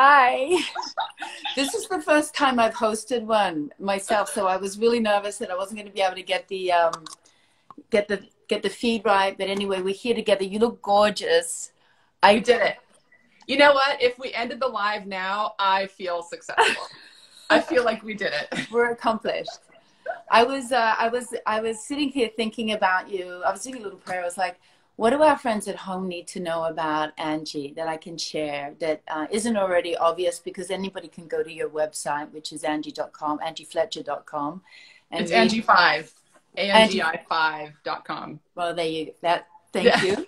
Hi. This is the first time I've hosted one myself, so I was really nervous that I wasn't going to be able to get the feed right. But anyway, we're here together. You look gorgeous. I did it. You know what? If we ended the live now, I feel successful. I feel like we did it. We're accomplished. I was sitting here thinking about you. I was doing a little prayer. I was like, what do our friends at home need to know about Angi that I can share that isn't already obvious? Because anybody can go to your website, which is Angi.com, angifletcher.com. And it's Angi5, Angi5.com. Well, there you go. Thank you.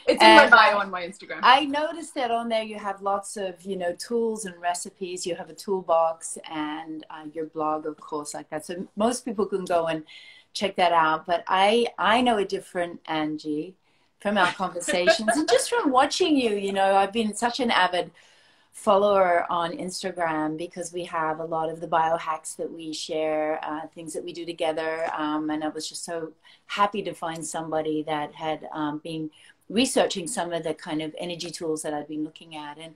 It's in my bio on my Instagram. I noticed that on there you have lots of, tools and recipes. You have a toolbox and your blog, of course, like that. So most people can go and check that out. But I know a different Angi from our conversations and just from watching you. I've been such an avid follower on Instagram because we have a lot of the biohacks that we share, things that we do together. And I was just so happy to find somebody that had been researching some of the kind of energy tools that I've been looking at. And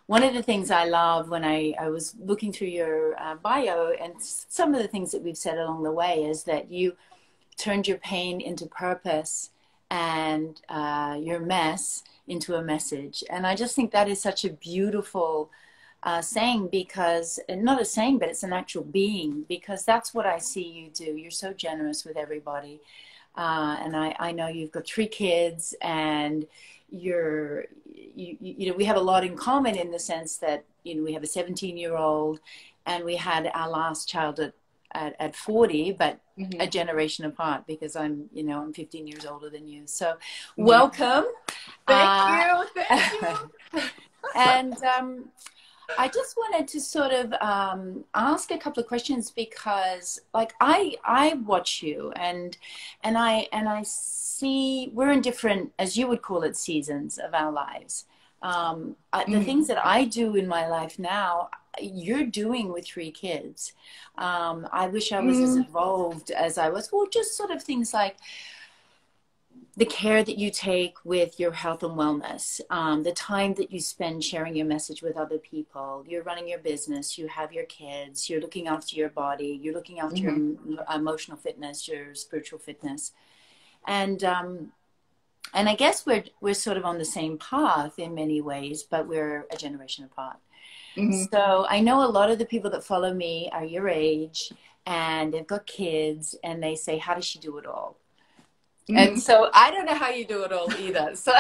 one of the things I love when I was looking through your bio and some of the things that we've said along the way is that you turned your pain into purpose and your mess into a message. And I just think that is such a beautiful saying, because not a saying, but it's an actual being, because that's what I see you do. You're so generous with everybody. And I know you've got 3 kids and we have a lot in common in the sense that, we have a 17-year-old and we had our last child at 40, but a generation apart because I'm 15 years older than you. So welcome. Thank you. And I just wanted to sort of ask a couple of questions because like I watch you and I see we're in different, as you would call it, seasons of our lives. The things that I do in my life now, you're doing with 3 kids. I wish I was as involved as I was. Well, just sort of things like the care that you take with your health and wellness, the time that you spend sharing your message with other people. You're running your business, you have your kids, you're looking after your body, you're looking after your emotional fitness, your spiritual fitness. And I guess we're sort of on the same path in many ways, but we're a generation apart. So I know a lot of the people that follow me are your age and they've got kids and they say, how does she do it all? And so I don't know how you do it all either. So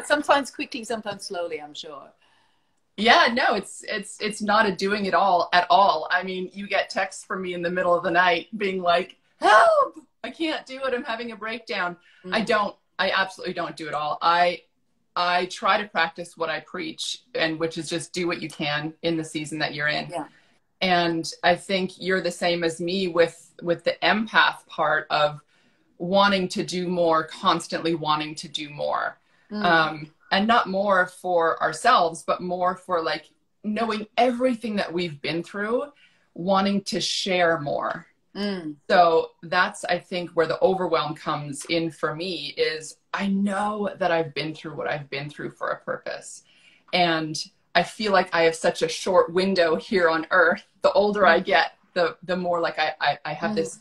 sometimes quickly, sometimes slowly, I'm sure. Yeah, no, it's not a doing it all at all. I mean, you get texts from me in the middle of the night being like, help, I can't do it. I'm having a breakdown. I absolutely don't do it all. I try to practice what I preach, and which is just do what you can in the season that you're in. Yeah. And I think you're the same as me with the empath part of wanting to do more, constantly wanting to do more. And not more for ourselves, but more for like knowing everything that we've been through, wanting to share more. So that's, I think, where the overwhelm comes in for me is I know that I've been through what I've been through for a purpose. And I feel like I have such a short window here on earth. The older I get, the more like I have this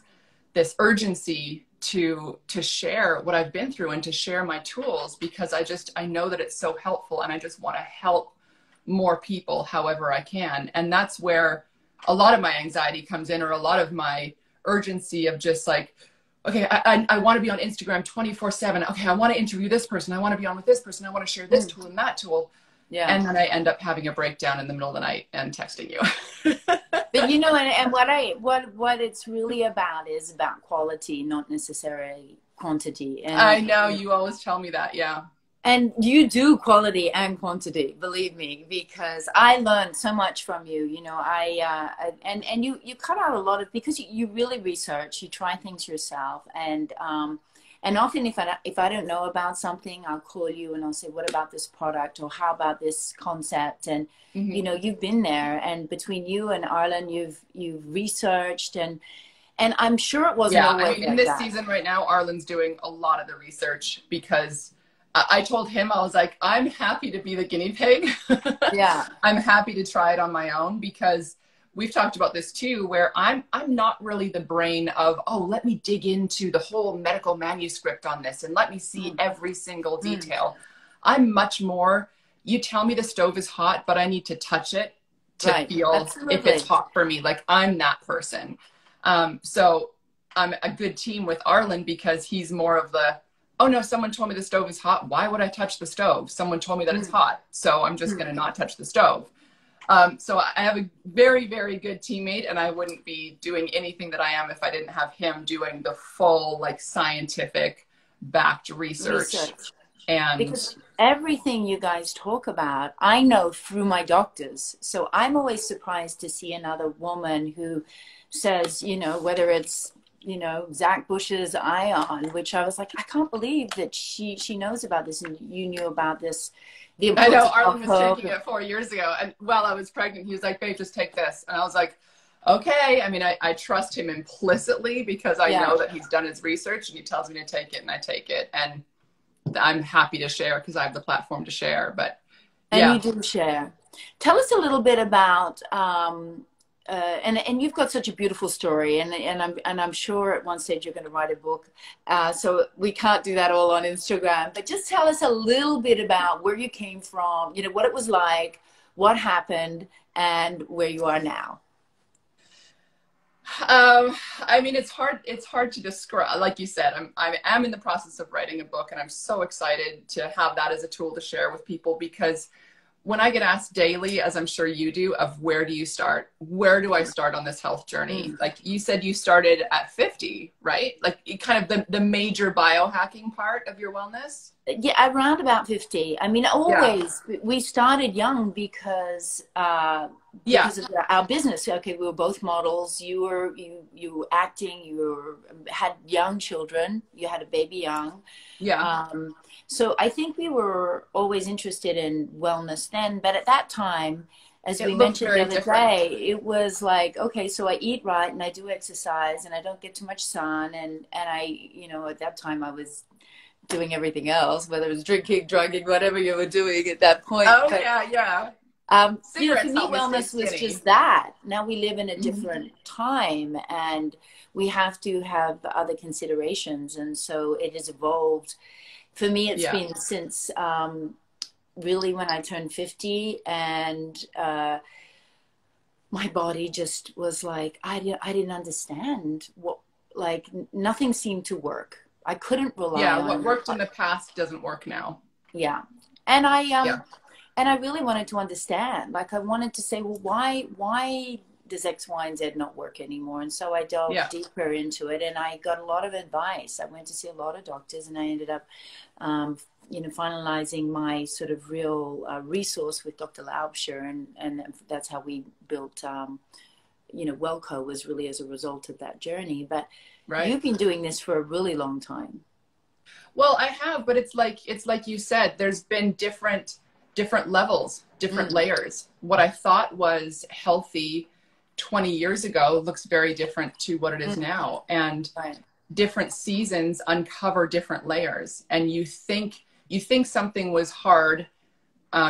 urgency to share what I've been through and to share my tools, because I know that it's so helpful and I just want to help more people however I can. And that's where a lot of my anxiety comes in, or a lot of my urgency of just like, okay, I want to be on Instagram 24/7. Okay, I want to interview this person. I want to be on with this person. I want to share this tool and that tool. Yeah. And then I end up having a breakdown in the middle of the night and texting you. But and what it's really about is about quality, not necessarily quantity. And I know you always tell me that, yeah. And you do quality and quantity, believe me, because I learned so much from you. And you cut out a lot of, because you really research, you try things yourself, and often if I don't know about something, I'll call you and I'll say, what about this product, or how about this concept? And you've been there, and between you and Arlen, you've researched, and I'm sure it wasn't always in this season right now, Arlen's doing a lot of the research because I told him, I was like, I'm happy to be the guinea pig. Yeah. I'm happy to try it on my own, because we've talked about this too, where I'm not really the brain of, oh, let me dig into the whole medical manuscript on this and let me see every single detail. I'm much more, you tell me the stove is hot, but I need to touch it to feel if it's hot for me. Like, I'm that person. So I'm a good team with Arlen, because he's more of the, oh no, someone told me the stove is hot. Why would I touch the stove? Someone told me that it's hot, so I'm just going to not touch the stove. So I have a very, very good teammate, and I wouldn't be doing anything that I am if I didn't have him doing the full, like, scientific backed research. And because everything you guys talk about, I know through my doctors. So I'm always surprised to see another woman who says, you know, whether it's, you know, Zach Bush's ion, which I was like, I can't believe that she knows about this, and you knew about this. I know Arlen was taking it 4 years ago, and while I was pregnant, he was like, babe, just take this. And I was like, okay. I mean, I trust him implicitly, because I know that he's done his research, and he tells me to take it, and I take it. And I'm happy to share, because I have the platform to share. But and you do share. Tell us a little bit about and you've got such a beautiful story, and I'm sure at one stage you're going to write a book. So we can't do that all on Instagram, but just tell us a little bit about where you came from, you know, what it was like, what happened, and where you are now. I mean, it's hard to describe. Like you said, I am in the process of writing a book, and I'm so excited to have that as a tool to share with people, because when I get asked daily, as I'm sure you do, of where do you start? Where do I start on this health journey? Like you said, you started at 50, right? Like kind of the major biohacking part of your wellness? Yeah, around about 50. I mean, always, we started young because of our business. Okay, we were both models. You were acting. Had young children. You had a baby young. Yeah. So I think we were always interested in wellness then. But at that time, as we mentioned the other day, it was like, okay, so I eat right and I do exercise and I don't get too much sun. And I, you know, at that time I was doing everything else, whether it was drinking, drugging, whatever you were doing at that point. Oh, but, yeah. You know, for me, wellness was just that. Now we live in a different time, and we have to have other considerations. And so it has evolved. For me, it's been since really when I turned 50, and my body just was like, I didn't understand what, like, nothing seemed to work. I couldn't rely on what worked in the past doesn't work now. Yeah. And I really wanted to understand. Like, I wanted to say, well, why does X, Y, and Z not work anymore? And so I dove deeper into it, and I got a lot of advice. I went to see a lot of doctors, and I ended up, you know, finalizing my sort of real resource with Dr. Laubscher, and that's how we built, you know, Wellco was really as a result of that journey. But you've been doing this for a really long time. Well, I have, but it's like you said, there's been different levels, different layers. What I thought was healthy 20 years ago looks very different to what it is now. And different seasons uncover different layers. And you think something was hard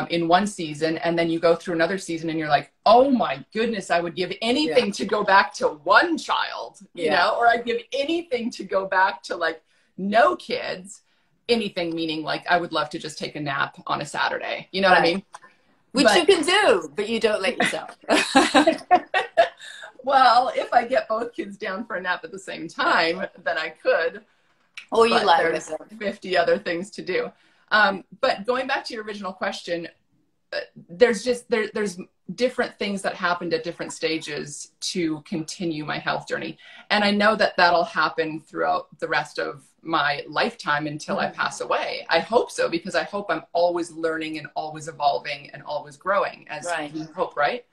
in one season, and then you go through another season and you're like, oh my goodness, I would give anything to go back to one child, you know, or I'd give anything to go back to like no kids. Anything meaning like I would love to just take a nap on a Saturday. You know what I mean? Which you can do, but you don't let yourself. Well, if I get both kids down for a nap at the same time, then I could. Or you like there's 50 other things to do. But going back to your original question, there's different things that happened at different stages to continue my health journey. And I know that that'll happen throughout the rest of my lifetime until I pass away. I hope so, because I hope I'm always learning and always evolving and always growing, as we hope, right?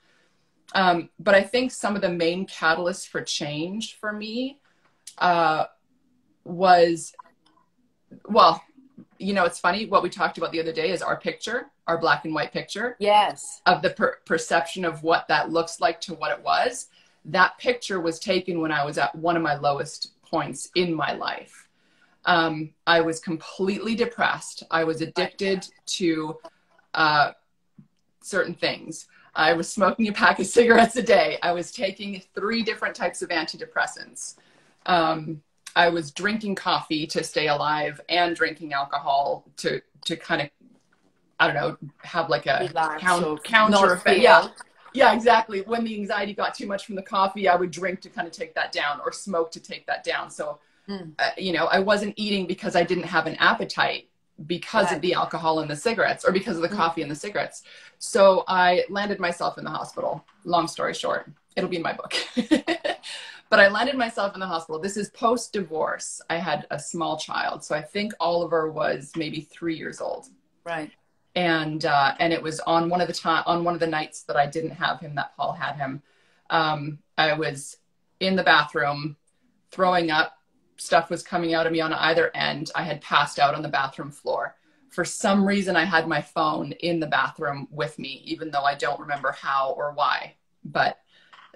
But I think some of the main catalysts for change for me was, well, you know, it's funny, what we talked about the other day is our picture, our black and white picture. Yes. Of the perception of what that looks like to what it was. That picture was taken when I was at one of my lowest points in my life. I was completely depressed. I was addicted to certain things. I was smoking a pack of cigarettes a day. I was taking 3 different types of antidepressants. I was drinking coffee to stay alive and drinking alcohol to kind of, I don't know, have like a counter effect. Yeah. Yeah, exactly. When the anxiety got too much from the coffee, I would drink to kind of take that down, or smoke to take that down. So, you know, I wasn't eating because I didn't have an appetite because of the alcohol and the cigarettes, or because of the coffee and the cigarettes. So I landed myself in the hospital. Long story short, it'll be in my book. But I landed myself in the hospital. This is post-divorce. I had a small child. So I think Oliver was maybe 3 years old. Right. And it was on one of the nights that I didn't have him, that Paul had him. I was in the bathroom throwing up. Stuff was coming out of me on either end. I had passed out on the bathroom floor. For some reason, I had my phone in the bathroom with me, even though I don't remember how or why. But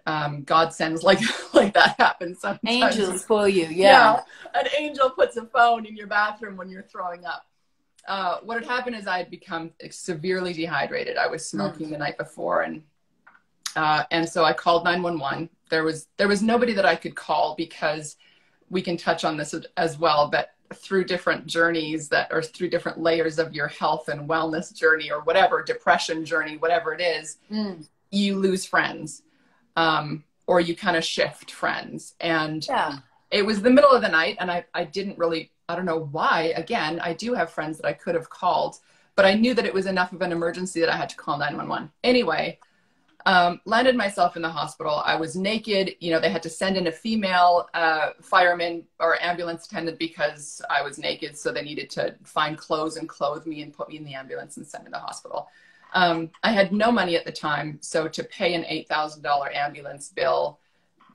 God sends like that happens sometimes. Angels for you, yeah. An angel puts a phone in your bathroom when you're throwing up. What had happened is I had become severely dehydrated. I was smoking the night before, and so I called 911. There was nobody that I could call, because we can touch on this as well, but through different journeys or through different layers of your health and wellness journey, or whatever, depression journey, whatever it is, you lose friends, or you kind of shift friends. And it was the middle of the night, and I didn't really, I don't know why. Again, I do have friends that I could have called, but I knew that it was enough of an emergency that I had to call 911. Anyway, landed myself in the hospital. I was naked. You know, they had to send in a female fireman or ambulance attendant because I was naked. So they needed to find clothes and clothe me and put me in the ambulance and send me to the hospital. I had no money at the time. So to pay an $8,000 ambulance bill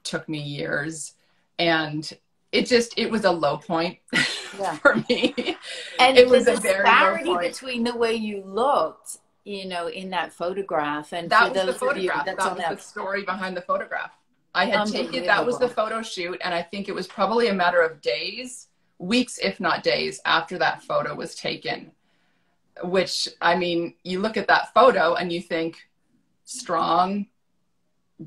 took me years. And it was a low point for me. And it was the a very low disparity point between the way you looked, you know, in that photograph, and that for was the those photograph. of you That was the story behind the photograph. I had taken, that was the photo shoot, and I think it was probably a matter of days, weeks, if not days, after that photo was taken. Which, I mean, you look at that photo and you think strong,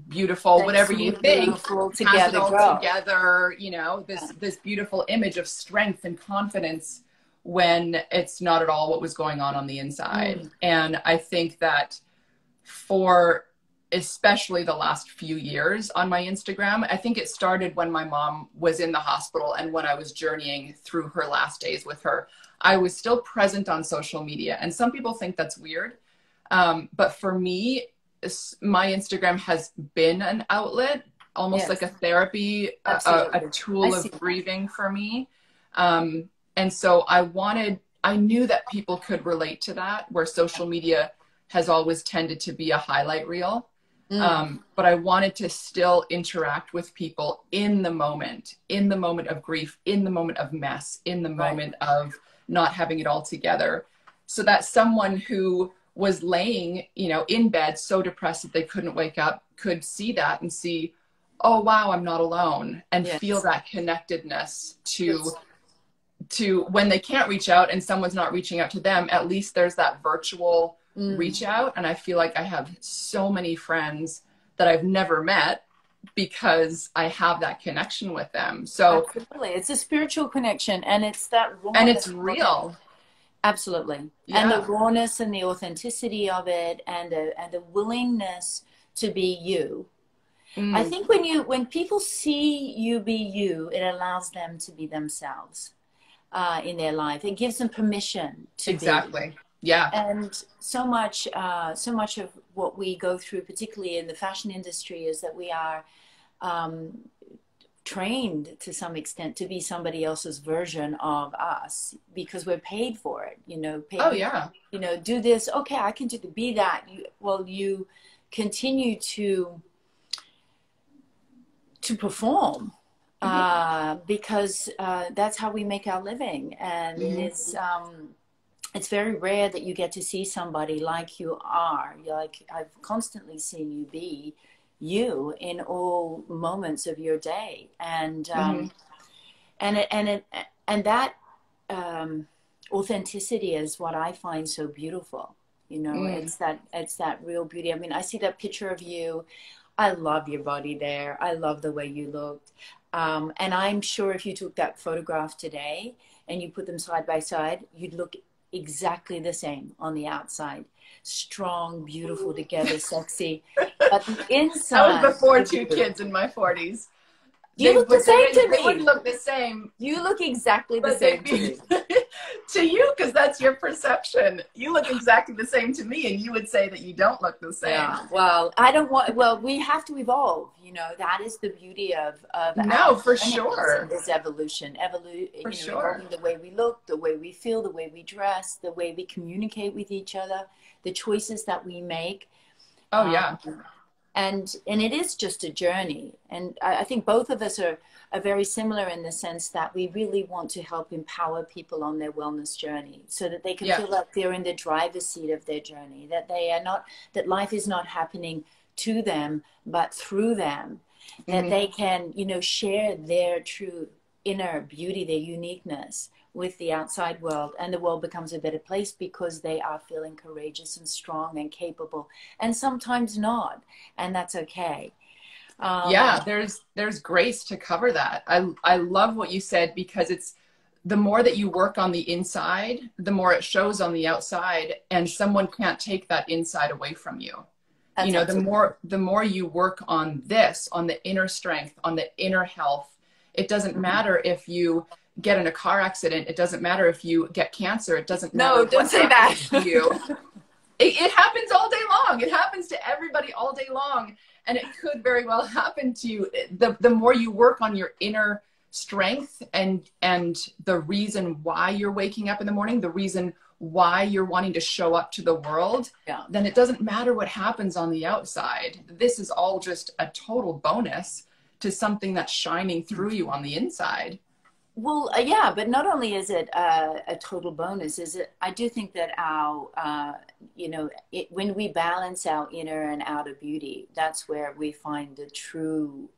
beautiful, whatever you think, has it all together, you know, this beautiful image of strength and confidence, when it's not at all what was going on the inside. And I think that for especially the last few years on my Instagram, I think it started when my mom was in the hospital and when I was journeying through her last days with her. I was still present on social media, and some people think that's weird. But for me, my Instagram has been an outlet, almost like a therapy, a tool of grieving for me. And so I knew that people could relate to that, where social media has always tended to be a highlight reel. But I wanted to still interact with people in the moment of grief, in the moment of mess, in the moment of not having it all together, so that someone who was laying, you know, in bed so depressed that they couldn't wake up could see that and see, oh, wow, I'm not alone, and feel that connectedness to when they can't reach out and someone's not reaching out to them, at least there's that virtual reach out. And I feel like I have so many friends that I've never met because I have that connection with them. So absolutely, it's a spiritual connection, and it's that rawness, and it's real. Absolutely. And the rawness and the authenticity of it, and the willingness to be you. I think when people see you be you, it allows them to be themselves in their life. It gives them permission to be. Yeah. And so much of what we go through, particularly in the fashion industry, is that we are trained to some extent to be somebody else's version of us, because we're paid for it, you know. You know, do this, okay, I can be that. You continue to perform because that's how we make our living. And it's very rare that you get to see somebody like you are. Like, I've constantly seen you be you in all moments of your day. And and that authenticity is what I find so beautiful. You know, it's that real beauty. I mean, I see that picture of you. I love your body there. I love the way you looked. And I'm sure if you took that photograph today and you put them side by side, you'd look exactly the same on the outside. Strong, beautiful together, sexy. But the inside. That was before 2 kids in my 40s. You look the same to me. They wouldn't look the same. You look exactly the same to me. To you, because that's your perception. You look exactly the same to me, and you would say that you don't look the same. Yeah. Well, I don't want. Well, we have to evolve. You know, that is the beauty of no, for sure. Is evolution. For sure. Evolving the way we look, the way we feel, the way we dress, the way we communicate with each other, the choices that we make. Oh yeah. And it is just a journey. And I think both of us are very similar in the sense that we really want to help empower people on their wellness journey so that they can feel like they're in the driver's seat of their journey, that they are not, that life is not happening to them, but through them, that they can, you know, share their true inner beauty, their uniqueness with the outside world, and the world becomes a better place because they are feeling courageous and strong and capable, and sometimes not, and that's okay. Yeah, there's grace to cover that. I love what you said, because it's the more that you work on the inside, the more it shows on the outside, and someone can't take that inside away from you. That's, you know, the more you work on this, on the inner strength, on the inner health, it doesn't matter if you get in a car accident. It doesn't matter if you get cancer. It doesn't matter. No, don't say that. You. It happens all day long. It happens to everybody all day long. And it could very well happen to you. The more you work on your inner strength and the reason why you're waking up in the morning, the reason why you're wanting to show up to the world, then it doesn't matter what happens on the outside. This is all just a total bonus to something that's shining through you on the inside. Well, yeah, but not only is it a total bonus, is it? I do think that our, you know, when we balance our inner and outer beauty, that's where we find the true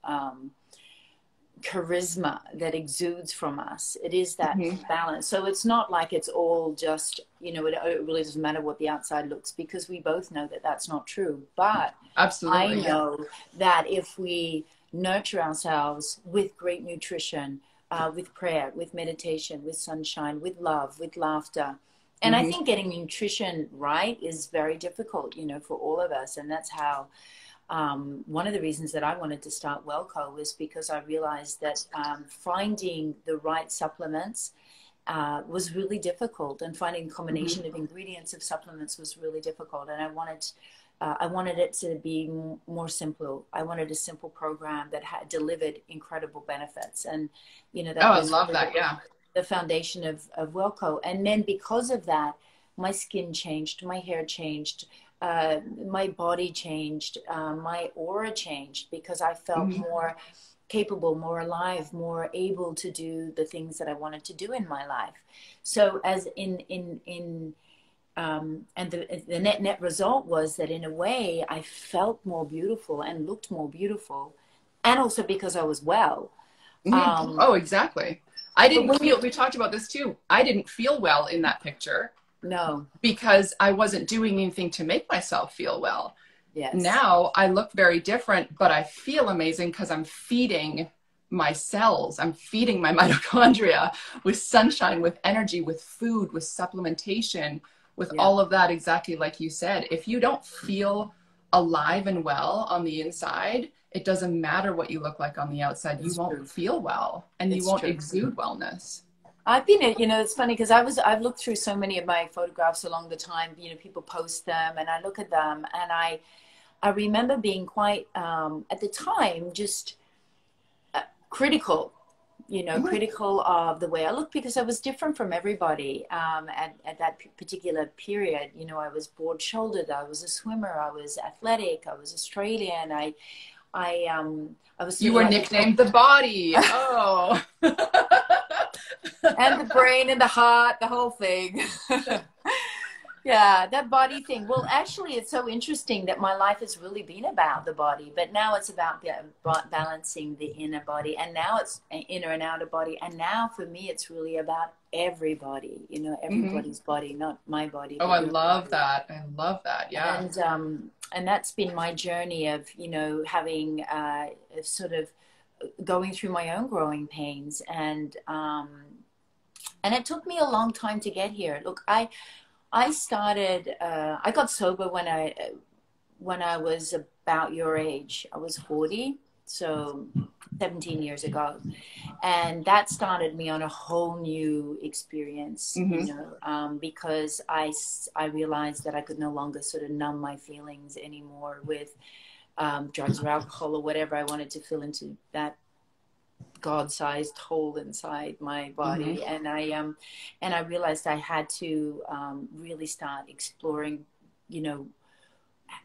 charisma that exudes from us. It is that balance. So it's not like it's all just, you know, it really doesn't matter what the outside looks, because we both know that that's not true. But absolutely, I know that if we nurture ourselves with great nutrition, with prayer, with meditation, with sunshine, with love, with laughter. And I think getting nutrition right is very difficult, you know, for all of us. And that's how one of the reasons that I wanted to start Wellco was because I realized that finding the right supplements was really difficult, and finding a combination of ingredients of supplements was really difficult. And I wanted it to be more simple. I wanted a simple program that had delivered incredible benefits. And, you know, that was I love that. Yeah. The foundation of Wellco. And then because of that, my skin changed, my hair changed, my body changed, my aura changed, because I felt more capable, more alive, more able to do the things that I wanted to do in my life. So as and the net result was that in a way I felt more beautiful and looked more beautiful, and also because I was well. Oh, exactly. I didn't feel, we talked about this too. I didn't feel well in that picture. No. Because I wasn't doing anything to make myself feel well. Yes. Now I look very different, but I feel amazing because I'm feeding my cells. I'm feeding my mitochondria with sunshine, with energy, with food, with supplementation, with all of that, exactly like you said. If you don't feel alive and well on the inside, it doesn't matter what you look like on the outside. You won't feel well, and you won't exude wellness. I've been, you know, it's funny because I've looked through so many of my photographs along the time, you know, people post them and I look at them, and I remember being quite, at the time, just critical, you know, critical of the way I looked, because I was different from everybody at that particular period. You know, I was broad shouldered, I was a swimmer, I was athletic, I was Australian, I was. You were nicknamed the body. Oh. And the brain and the heart, the whole thing. Yeah, that body thing. Well, actually, it's so interesting that my life has really been about the body, but now it's about balancing the inner body, and now it's inner and outer body, and now for me, it's really about everybody. You know, Hmm. everybody's body, not my body, Oh, but I your love body. that. I love that. Yeah. And that's been my journey of, having sort of going through my own growing pains, and it took me a long time to get here. Look, I started. I got sober when I was about your age. I was 40, so 17 years ago, and that started me on a whole new experience. Hmm. Because I realized that I could no longer sort of numb my feelings anymore with drugs or alcohol or whatever I wanted to fill into that God-sized hole inside my Hmm. body, and I realized I had to really start exploring, you know,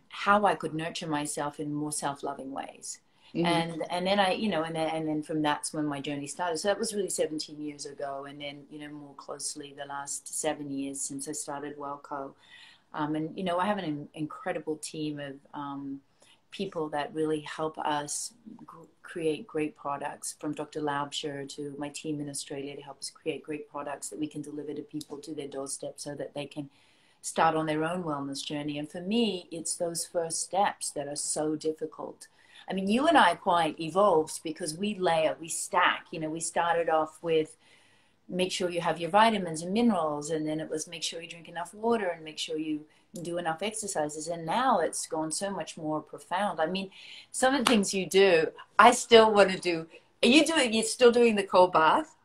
how I could nurture myself in more self-loving ways. Hmm. And then and then from that's when my journey started. So that was really 17 years ago, and then more closely the last 7 years since I started Wellco. And I have an incredible team of people that really help us create great products, from Dr. Laubscher to my team in Australia, to help us create great products that we can deliver to people to their doorstep so that they can start on their own wellness journey. And for me, it's those first steps that are so difficult. I mean, you and I quite evolved because we layer, we stack. We started off with make sure you have your vitamins and minerals, and then it was make sure you drink enough water and make sure you do enough exercises, and now it's gone so much more profound. I mean, some of the things you do I still want to do. You're still doing the cold bath?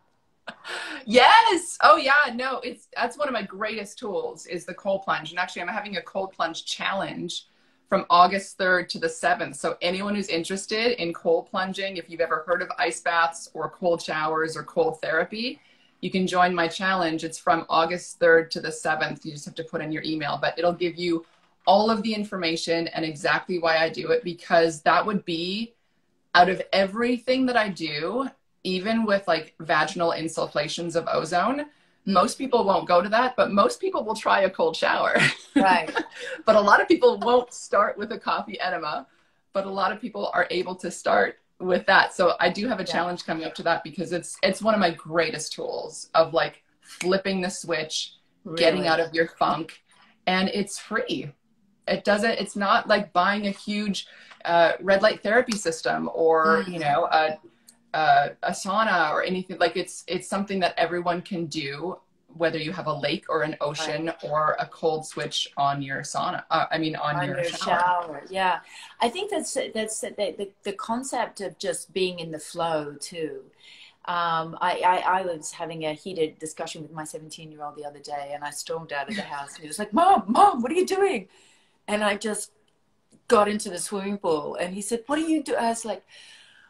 Yes. Oh yeah. No, that's one of my greatest tools is the cold plunge. And actually I'm having a cold plunge challenge from August 3rd to the 7th. So anyone who's interested in cold plunging, if you've ever heard of ice baths or cold showers or cold therapy, you can join my challenge. It's from August 3rd to the 7th. You just have to put in your email, but it'll give you all of the information and exactly why I do it, because that would be out of everything that I do, even with like vaginal insufflations of ozone, most people won't go to that, but most people will try a cold shower. Right. But a lot of people won't start with a coffee enema, but a lot of people are able to start with that. So I do have a Yeah. challenge coming up to that because it's one of my greatest tools of like flipping the switch, getting Really. out of your funk, and it's free. It's not like buying a huge red light therapy system or Mm. a sauna or anything. Like it's something that everyone can do, whether you have a lake or an Right. ocean or a cold switch on your sauna. On On your your shower. shower. Yeah. I think that's the concept of just being in the flow too. I was having a heated discussion with my 17-year-old the other day, and I stormed out of the house, and he was like, Mom, what are you doing? And I just got into the swimming pool, and he said, what are you doing? I was like,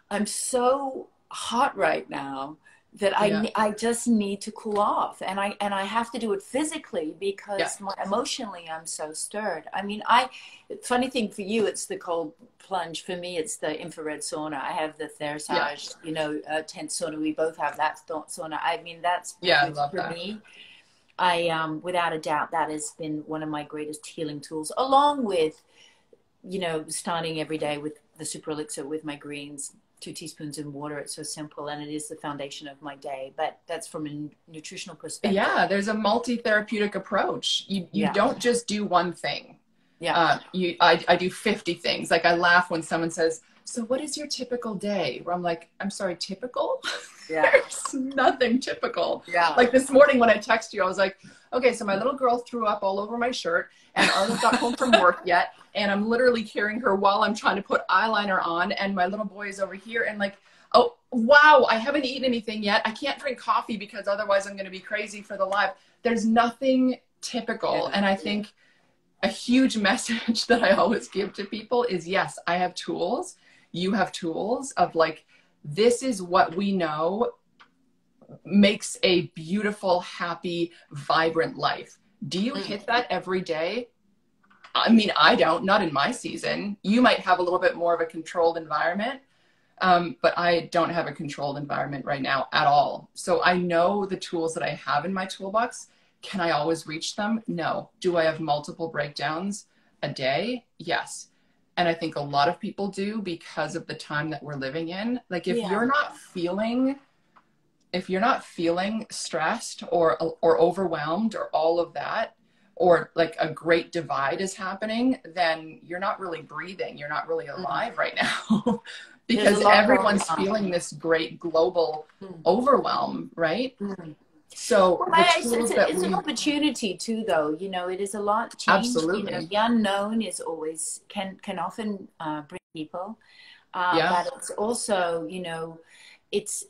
I'm so hot right now that Yeah. I just need to cool off, and I have to do it physically Yeah. because emotionally I'm so stirred. I mean, I funny thing for you, it's the cold plunge. For me, it's the infrared sauna. I have the Yeah. Therasage, tent sauna. We both have that sauna. I mean, that's Yeah. I because love for that. me, I without a doubt that has been one of my greatest healing tools, along with starting every day with the super elixir with my greens, 2 teaspoons in water. It's so simple, and it is the foundation of my day. But that's from a nutritional perspective. Yeah. There's a multi-therapeutic approach. You Yeah, don't just do one thing. yeah, I do 50 things. Like I laugh when someone says, so what is your typical day? Where I'm like, I'm sorry, typical? yeah, There's nothing typical. yeah. Like this morning when I text you, I was like, okay, so my little girl threw up all over my shirt and Arlen's not home from work yet. And I'm literally carrying her while I'm trying to put eyeliner on. And my little boy is over here and like, oh, wow, I haven't eaten anything yet. I can't drink coffee because otherwise I'm going to be crazy for the live. There's nothing typical. Yeah, And I yeah. think a huge message that I always give to people is yes, I have tools. You have tools of like, this is what we know makes a beautiful, happy, vibrant life. Do you Mm. hit that every day? I mean, I don't, not in my season. You might have a little bit more of a controlled environment, but I don't have a controlled environment right now at all. So I know the tools that I have in my toolbox Can I always reach them? No. Do I have multiple breakdowns a day? Yes. And I think a lot of people do because of the time that we're living in. Like if you're not feeling stressed or overwhelmed or all of that, or like a great divide is happening, then you're not really breathing. You're not really alive right now because everyone's feeling this great global overwhelm, right? So well, it's an opportunity too, though. You know, it is a lot change. Absolutely. You know, the unknown is always can often bring people, Yeah. but it's also, you know, it's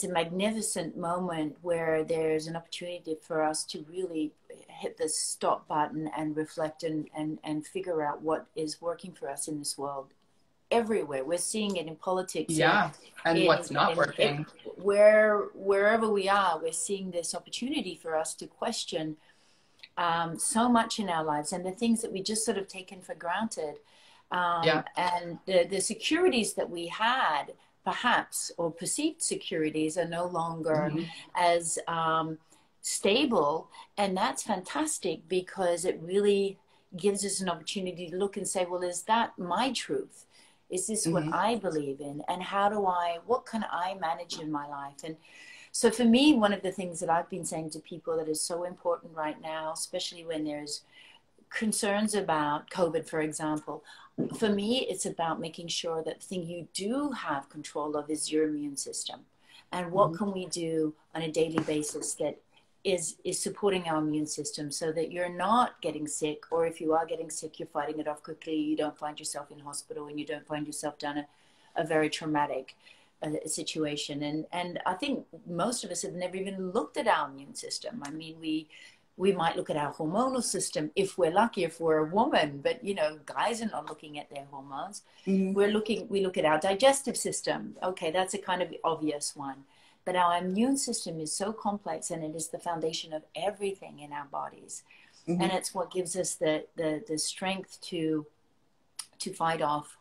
a magnificent moment where there's an opportunity for us to really hit the stop button and reflect and figure out what is working for us in this world. Everywhere we're seeing it in politics, yeah, and what's not working. Wherever we are, we're seeing this opportunity for us to question so much in our lives and the things that we just sort of taken for granted, and the securities that we had, perhaps, or perceived securities, are no longer as stable, and that's fantastic because it really gives us an opportunity to look and say, well, is that my truth? Is this what I believe in? And what can I manage in my life? And so for me, one of the things that I've been saying to people that is so important right now, especially when there's concerns about COVID, for example, for me, it's about making sure that the thing you do have control of is your immune system. And what can we do on a daily basis that is supporting our immune system so that you're not getting sick, or if you are getting sick, you're fighting it off quickly. You don't find yourself in hospital and you don't find yourself down a very traumatic situation. And I think most of us have never even looked at our immune system. I mean, we might look at our hormonal system if we're lucky, if we're a woman, but you know, guys are not looking at their hormones. We look at our digestive system. Okay, that's a kind of obvious one. But our immune system is so complex, and it is the foundation of everything in our bodies. And it's what gives us the strength to fight off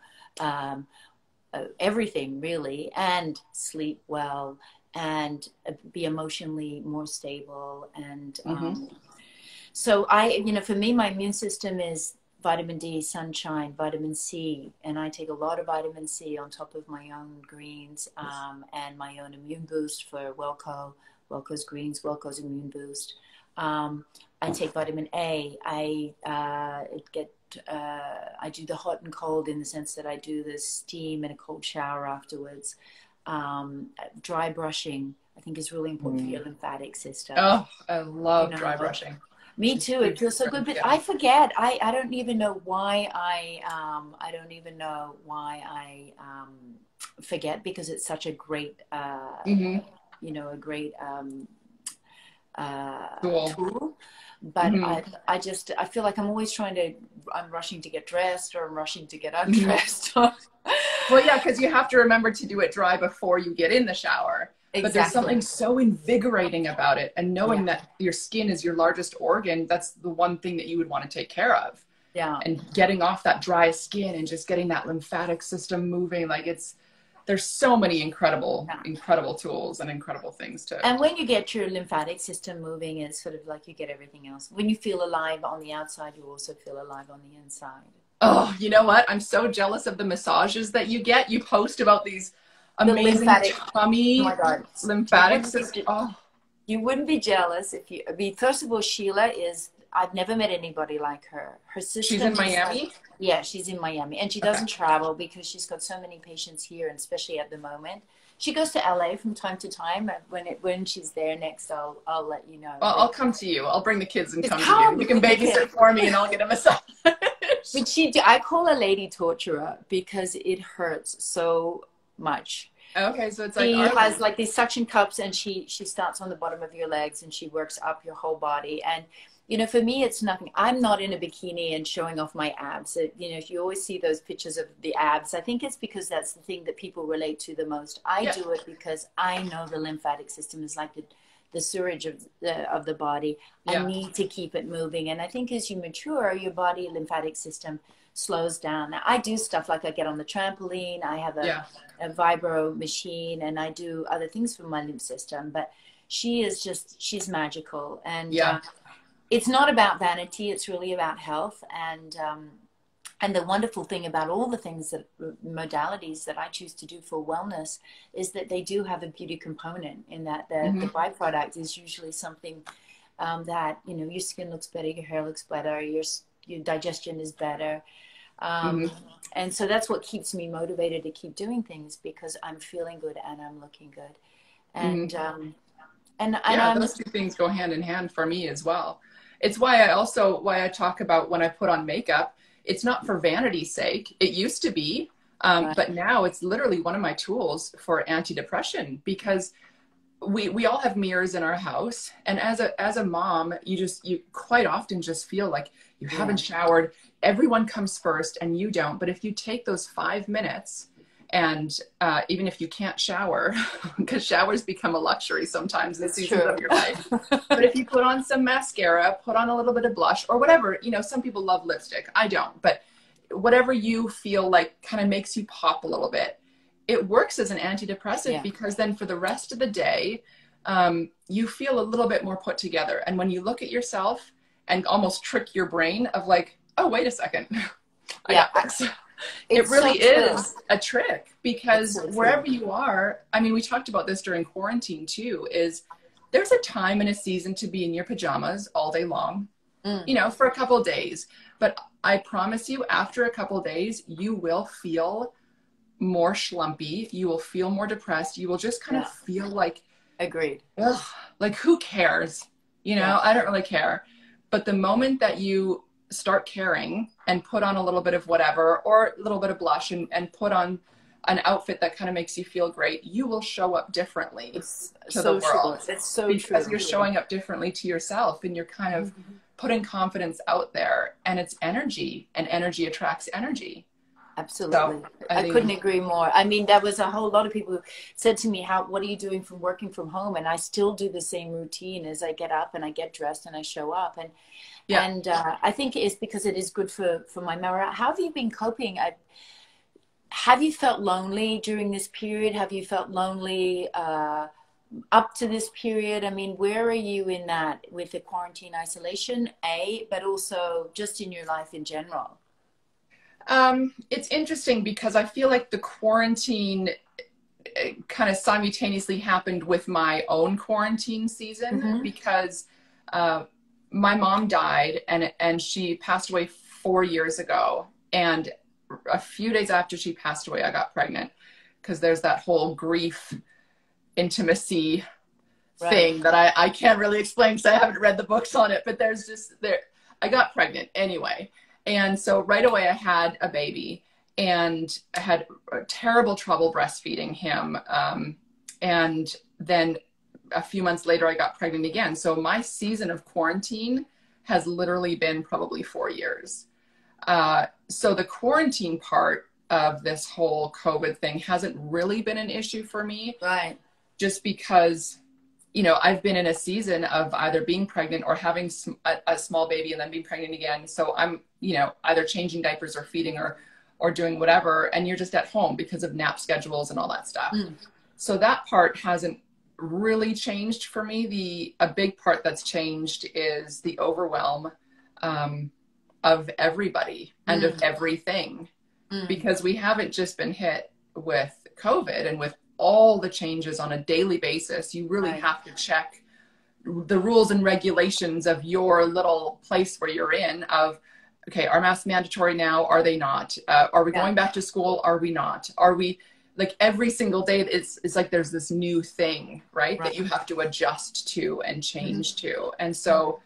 everything, really, and sleep well, and be emotionally more stable. And so for me, my immune system is vitamin D, sunshine, vitamin C, and I take a lot of vitamin C on top of my own greens, and my own immune boost for Wellco's greens, Wellco's immune boost. I take vitamin A. I do the hot and cold in the sense that I do the steam and a cold shower afterwards. Dry brushing, I think, is really important for your lymphatic system. Oh, I love dry brushing. Me too. It feels so good, but I forget. I don't even know why I forget, because it's such a great, a great tool. But I feel like I'm always I'm rushing to get dressed, or I'm rushing to get undressed. Well, yeah, because you have to remember to do it dry before you get in the shower. Exactly. But there's something so invigorating about it. And knowing that your skin is your largest organ, that's the one thing that you would want to take care of. Yeah. And getting off that dry skin and just getting that lymphatic system moving, like there's so many incredible tools and incredible things to. And when you get your lymphatic system moving, it's sort of like you get everything else. When you feel alive on the outside, you also feel alive on the inside. Oh, you know what? I'm so jealous of the massages that you get. You post about these amazing tummy lymphatic system. Oh. You wouldn't be jealous if you. I mean, first of all, Sheila is. I've never met anybody like her. Her system. She's in Miami. Yeah, she's in Miami, and she doesn't travel because she's got so many patients here, and especially at the moment. She goes to LA from time to time. When she's there next, I'll let you know. Well, I'll come to you. I'll bring the kids and come to you. You can babysit for me, and I'll get a massage. But I call her Lady Torturer because it hurts so much. Okay, so it's like she has like these suction cups, and she starts on the bottom of your legs and she works up your whole body. And for me, it's nothing. I'm not in a bikini and showing off my abs. If you always see those pictures of the abs, I think it's because that's the thing that people relate to the most. I do it because I know the lymphatic system is like the sewage of the body. I need to keep it moving. And I think as you mature, your body lymphatic system slows down. Now, I do stuff like I get on the trampoline. I have a vibro machine, and I do other things for my lymph system. But she's magical. And Yeah. it's not about vanity. It's really about health. And the wonderful thing about all the things that modalities that I choose to do for wellness is that they do have a beauty component, in that the byproduct is usually something that, you know, your skin looks better, your hair looks better, your digestion is better. And so that's what keeps me motivated to keep doing things, because I'm feeling good and I'm looking good. And yeah, those two things go hand in hand for me as well. It's why I talk about when I put on makeup, it's not for vanity's sake. It used to be, but now it's literally one of my tools for anti-depression, because we all have mirrors in our house. And as a mom, you quite often just feel like you haven't showered. Everyone comes first and you don't. But if you take those 5 minutes, and even if you can't shower, because showers become a luxury sometimes in seasons of your life. But if you put on some mascara, put on a little bit of blush or whatever, you know, some people love lipstick. I don't, but whatever you feel like kind of makes you pop a little bit, it works as an antidepressant, because then for the rest of the day, you feel a little bit more put together. And when you look at yourself and almost trick your brain of like, oh, wait a second, I got this. It really is a trick, because wherever you are, I mean, we talked about this during quarantine too, is there's a time and a season to be in your pajamas all day long, you know, for a couple of days. But I promise you, after a couple of days, you will feel more schlumpy. You will feel more depressed. You will just kind of feel like, agreed. Ugh, like, who cares? You know, I don't really care. But the moment that you start caring and put on a little bit of whatever, or a little bit of blush, and put on an outfit that kind of makes you feel great, you will show up differently to the world. It's so true. Because you're showing up differently to yourself, and you're kind of putting confidence out there, and it's energy, and energy attracts energy. Absolutely. So, I couldn't agree more. I mean, there was a whole lot of people who said to me, what are you doing from working from home? And I still do the same routine as I get up and I get dressed and I show up. And I think it's because it is good for my morale. How have you been coping? Have you felt lonely during this period? Have you felt lonely up to this period? I mean, where are you in that with the quarantine isolation, but also just in your life in general? It's interesting, because I feel like the quarantine kind of simultaneously happened with my own quarantine season, because my mom died, and she passed away 4 years ago. And a few days after she passed away, I got pregnant, because there's that whole grief intimacy thing that I can't really explain, because I haven't read the books on it, but I got pregnant anyway. And so right away I had a baby, and I had terrible trouble breastfeeding him. And then a few months later I got pregnant again. So my season of quarantine has literally been probably 4 years. So the quarantine part of this whole COVID thing hasn't really been an issue for me. Right. Just because, you know, I've been in a season of either being pregnant or having a small baby and then being pregnant again. So I'm, you know, either changing diapers or feeding or doing whatever. And you're just at home because of nap schedules and all that stuff. So that part hasn't really changed for me. A big part that's changed is the overwhelm of everybody and of everything, because we haven't just been hit with COVID and with all the changes on a daily basis. You really have to check the rules and regulations of your little place where you're in of, okay, are masks mandatory now? Are they not? Are we going back to school? Are we not? Are we, like, every single day it's like there's this new thing, right? That you have to adjust to and change to. And so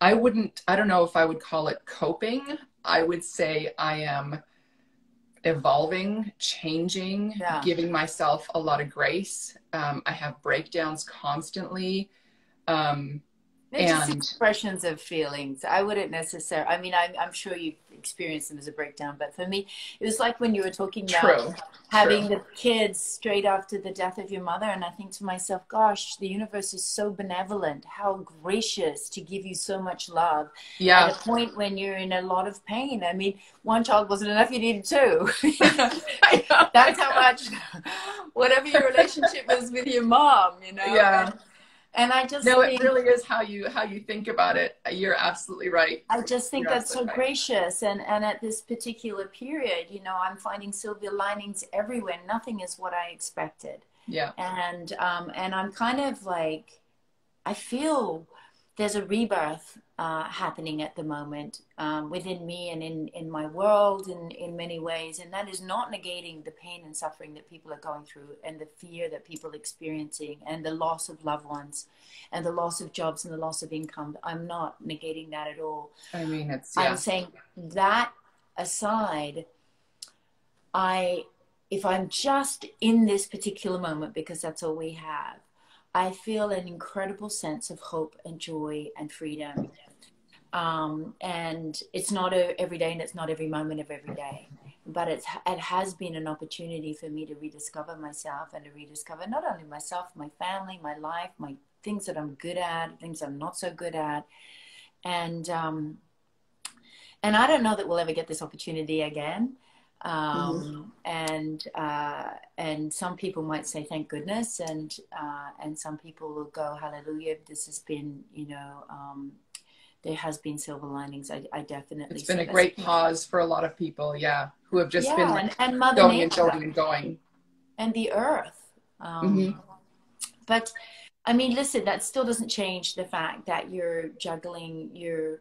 I don't know if I would call it coping. I would say I am evolving, changing, giving myself a lot of grace. I have breakdowns constantly. Just expressions of feelings. I wouldn't necessarily, I mean, I'm sure you experienced them as a breakdown, but for me, it was like when you were talking about having the kids straight after the death of your mother. And I think to myself, gosh, the universe is so benevolent, how gracious to give you so much love at a point when you're in a lot of pain. I mean, one child wasn't enough, you needed two. That's how much, whatever your relationship was with your mom, you know? And I just No, it think, really is how you think about it. You're absolutely right. I just think You're that's so absolutely right. gracious. And at this particular period, you know, I'm finding silver linings everywhere. Nothing is what I expected. Yeah. And I'm kind of like, I feel there's a rebirth happening at the moment within me and in my world in many ways. And that is not negating the pain and suffering that people are going through and the fear that people are experiencing and the loss of loved ones and the loss of jobs and the loss of income. I'm not negating that at all. I mean, it's, I'm yeah. saying that aside, if I'm just in this particular moment, because that's all we have, I feel an incredible sense of hope and joy and freedom. And it's not every day and it's not every moment of every day, but it has been an opportunity for me to rediscover myself and to rediscover not only myself, my family, my life, my things that I'm good at, things I'm not so good at. And, and I don't know that we'll ever get this opportunity again. Mm-hmm. And some people might say thank goodness, and some people will go hallelujah. This has been, you know, there has been silver linings. I definitely It's been see a this. great pause for a lot of people, yeah, who have just been Yeah, like and Mother going and Nature going and going. and the earth. Mm-hmm. But I mean, listen, that still doesn't change the fact that you're juggling your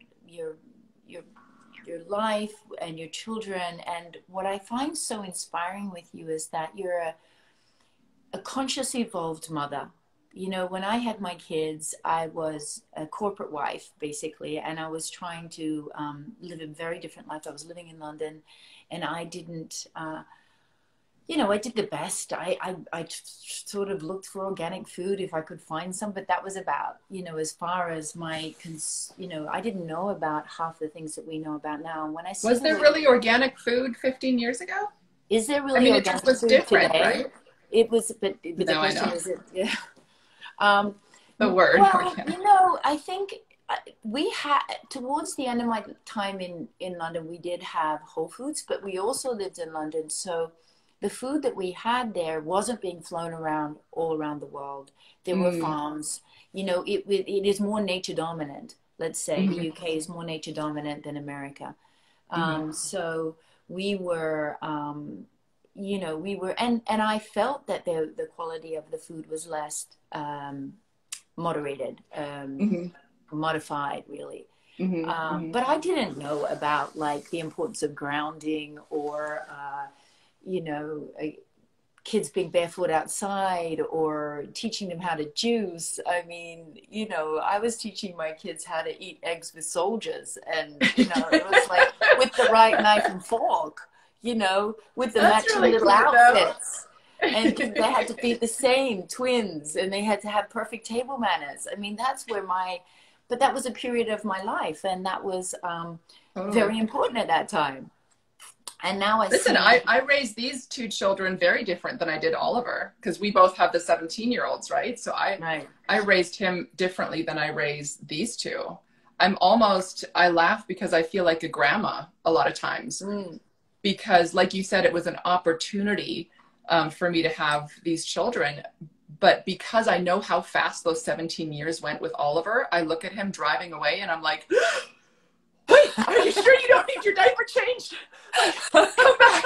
your life and your children. And what I find so inspiring with you is that you're a conscious, evolved mother. You know, when I had my kids, I was a corporate wife, basically, and I was trying to live a very different life. I was living in London, and I didn't, you know, I did the best. I sort of looked for organic food if I could find some, but that was about, you know, as far as you know, I didn't know about half the things that we know about now. And when I see Was the there way, really organic food 15 years ago? is there I really mean, it just organic was food different, today? right? It was, but the No, I question know. is, it, yeah. Um, The word well, organic. you know, I think we had towards the end of my time in London, we did have Whole Foods, but we also lived in London, so the food that we had there wasn't being flown around all around the world. There were Mm. farms. You know, it is more nature dominant. Let's say the Mm-hmm. UK is more nature dominant than America. Mm-hmm. So we were, you know, and I felt that the quality of the food was less moderated, Mm-hmm. modified, really. Mm-hmm. Mm-hmm. But I didn't know about like the importance of grounding or, you know, kids being barefoot outside or teaching them how to juice. I mean, you know, I was teaching my kids how to eat eggs with soldiers, and, you know, it was like with the right knife and fork, you know, with the That's matching really little cute, though. outfits. And they had to be the same twins, and they had to have perfect table manners. I mean, that's where but that was a period of my life, and that was Totally. very important at that time. And now I Listen, see, I raised these two children very different than I did Oliver, because we both have the 17-year-olds, right? So right. I raised him differently than I raised these two. I laugh because I feel like a grandma a lot of times, Mm. because like you said, it was an opportunity for me to have these children. But because I know how fast those 17 years went with Oliver, I look at him driving away and I'm like, wait, are you sure you don't need your diaper changed? Like, come back.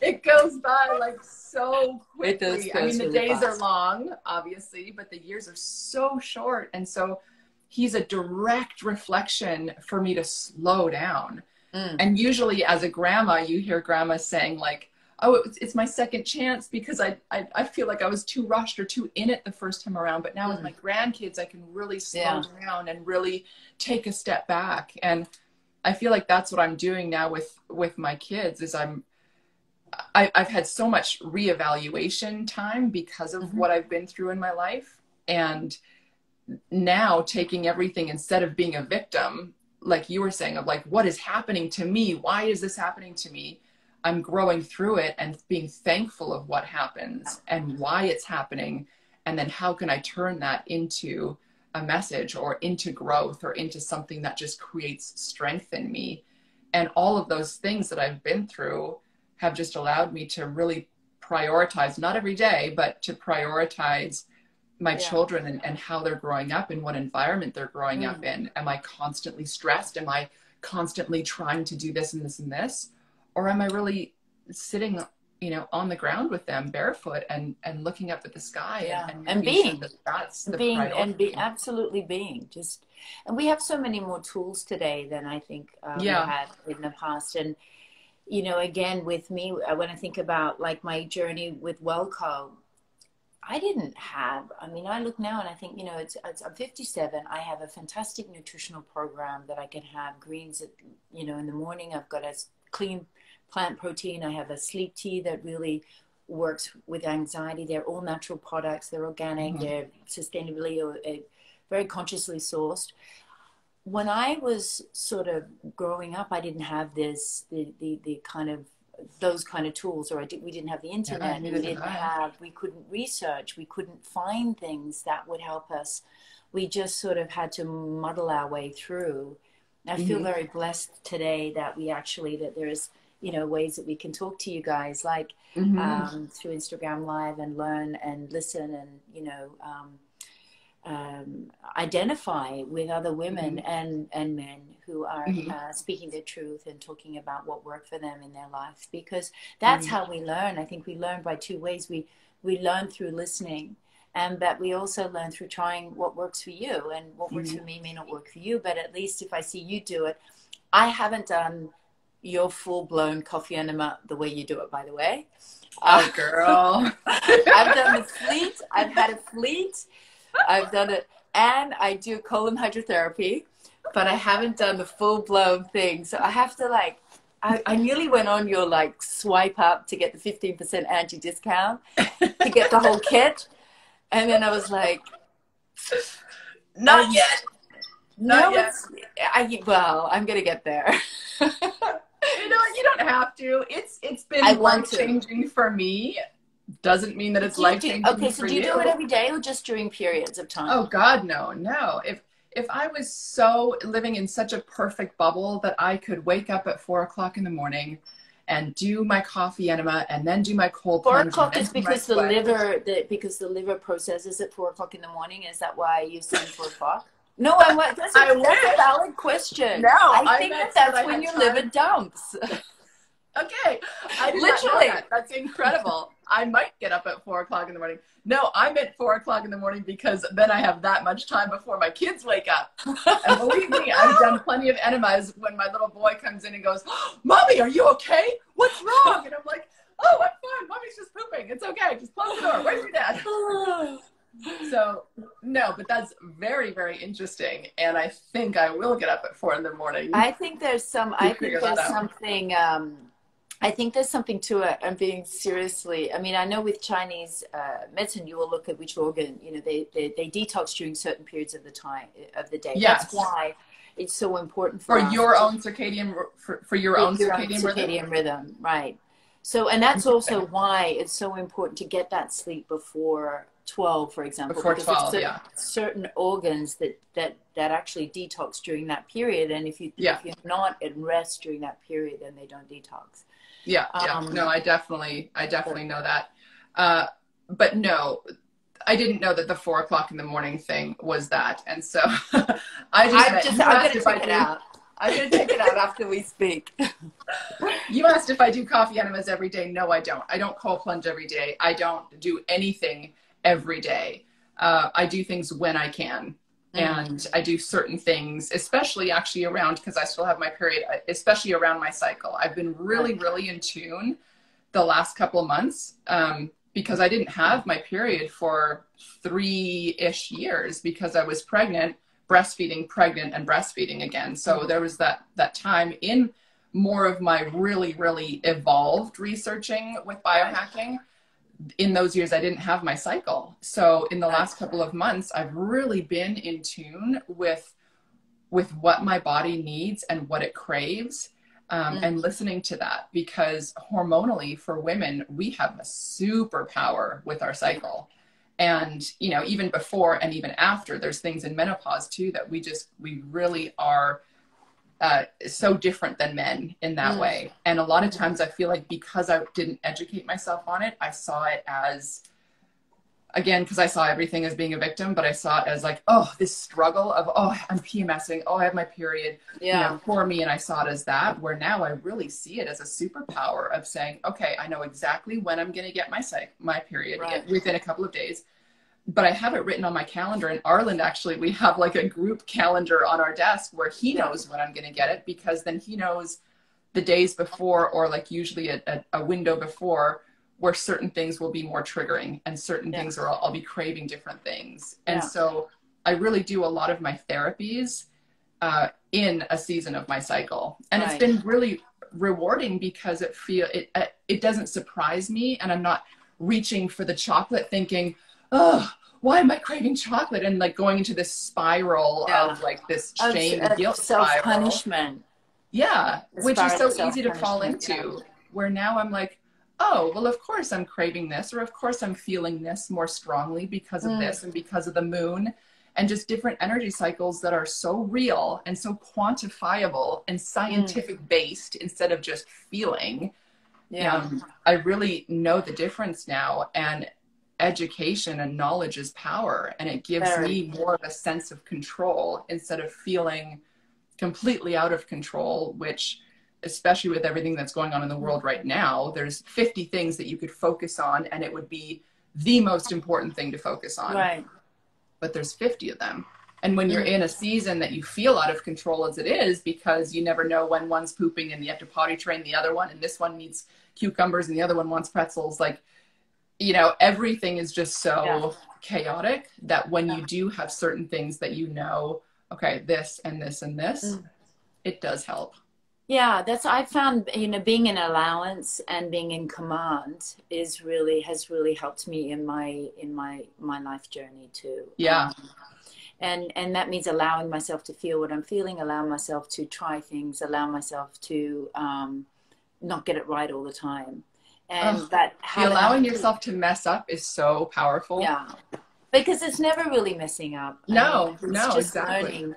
It goes by like so quickly. I mean, the really days are fast. long, obviously, but the years are so short. And so he's a direct reflection for me to slow down. Mm. And usually as a grandma, you hear grandma saying like, oh, it's my second chance because I feel like I was too rushed or too in it the first time around. But now with my grandkids, I can really slow down and really take a step back. And I feel like that's what I'm doing now with my kids is I've had so much reevaluation time because of what I've been through in my life. And now taking everything, instead of being a victim, like you were saying, of like, what is happening to me? Why is this happening to me? I'm growing through it and being thankful of what happens and why it's happening. And then how can I turn that into a message or into growth or into something that just creates strength in me? And all of those things that I've been through have just allowed me to really prioritize, not every day, but to prioritize my children and how they're growing up and what environment they're growing up in. Am I constantly stressed? Am I constantly trying to do this and this and this? Or am I really sitting, you know, on the ground with them barefoot and looking up at the sky and being sure that's the being priority. and be absolutely being just, and we have so many more tools today than I think we had in the past. And you know, again, with me, when I think about like my journey with Wellco, I didn't have, I mean, I look now and I think, you know, I'm 57. I have a fantastic nutritional program that I can have greens, you know, in the morning. I've got a clean plant protein. I have a sleep tea that really works with anxiety. They're all natural products. They're organic. They're sustainably or very consciously sourced. When I was sort of growing up, I didn't have this, the kind of, those kind of tools, or we didn't have the internet. We couldn't research. We couldn't find things that would help us. We just sort of had to muddle our way through. I feel very blessed today that that there's, you know, ways that we can talk to you guys, like through Instagram Live, and learn and listen and, you know, identify with other women and men who are speaking their truth and talking about what worked for them in their life, because that's how we learn. I think we learn by two ways. We learn through listening, but we also learn through trying what works for you, and what works for me may not work for you, but at least if I see you do it. I haven't done your full-blown coffee enema the way you do it, by the way. Oh, girl. I've done the fleet. I've had a fleet. I've done it, and I do colon hydrotherapy, but I haven't done the full-blown thing. So I have to like, I nearly went on your like swipe up to get the 15% Angi discount to get the whole kit. And then I was like, not yet. Not yet. Well, I'm going to get there. You know, you don't have to. It's been life-changing for me. Doesn't mean that it's life-changing. Okay, so do you do it every day or just during periods of time? Oh God, no. If I was so living in such a perfect bubble that I could wake up at 4 o'clock in the morning and do my coffee enema and then do my cold plunge. 4 o'clock is because the liver processes at 4 o'clock in the morning. Is that why you saying 4 o'clock? No, that's a valid question. No, I think that's when your liver dumps. Okay, I did not know that. That's incredible. I might get up at 4 o'clock in the morning. No, I'm at 4 o'clock in the morning because then I have that much time before my kids wake up. And believe me, I've done plenty of enemas when my little boy comes in and goes, "Mommy, are you okay? What's wrong?" And I'm like, "Oh, I'm fine. Mommy's just pooping. It's okay. Just close the door. Where's your dad?" So, no, but that's very, very interesting. And I think I will get up at 4 in the morning. I think there's something to it. I'm being seriously. I mean, I know with Chinese medicine, you will look at which organ, you know, they detox during certain periods of the day. Yes. That's why it's so important for your own circadian rhythm, right? So, and that's also why it's so important to get that sleep before 12, for example, because there's certain organs that actually detox during that period, and if you're not at rest during that period, then they don't detox. No, I definitely know that. But no, I didn't know that the 4 o'clock in the morning thing was that. And so I'm going to check it out. I'm going to check it out after we speak. You asked if I do coffee enemas every day. No, I don't. I don't cold plunge every day. I don't do anything every day. I do things when I can. And I do certain things, especially actually around, because I still have my period, especially around my cycle. I've been really, really in tune the last couple of months because I didn't have my period for 3-ish years because I was pregnant, pregnant and breastfeeding again. So there was that time in more of my really, really evolved researching with biohacking. In those years, I didn't have my cycle. So in the last couple of months, I've really been in tune with what my body needs and what it craves, and listening to that, because hormonally for women, we have a superpower with our cycle. And, you know, even before and even after, there's things in menopause too, that we really are so different than men in that way. And a lot of times I feel like because I didn't educate myself on it, I saw it as again, because I saw everything as being a victim, but I saw it as like, oh, this struggle of, oh, I'm PMSing, oh, I have my period, you know, for me. And I saw it as that, where now I really see it as a superpower of saying, okay, I know exactly when I'm going to get my period within a couple of days. But I have it written on my calendar. In Ireland, actually, we have like a group calendar on our desk where he knows when I'm going to get it, because then he knows the days before, or like usually a window before, where certain things will be more triggering and certain things are, I'll be craving different things. And so I really do a lot of my therapies in a season of my cycle. And it's been really rewarding because it doesn't surprise me, and I'm not reaching for the chocolate thinking, oh, why am I craving chocolate? And like going into this spiral of like this shame and guilt self-punishment. Yeah, which is so easy to fall into, where now I'm like, oh, well, of course I'm craving this, or of course I'm feeling this more strongly because of this and because of the moon, and just different energy cycles that are so real and so quantifiable and scientific based instead of just feeling. I really know the difference now, and education and knowledge is power, and it gives me more of a sense of control instead of feeling completely out of control, which, especially with everything that's going on in the world right now, there's 50 things that you could focus on and it would be the most important thing to focus on. But there's 50 of them. And when you're in a season that you feel out of control as it is, because you never know when one's pooping and you have to potty train the other one, and this one needs cucumbers and the other one wants pretzels, like, you know, everything is just so chaotic that when you do have certain things that you know, okay, this and this and this, it does help. Yeah, I found, you know, being in allowance and being in command has really helped me in my life journey too. And that means allowing myself to feel what I'm feeling, allow myself to try things, allow myself to not get it right all the time. And allowing yourself to mess up is so powerful. Yeah, because it's never really messing up. No, exactly. Learning.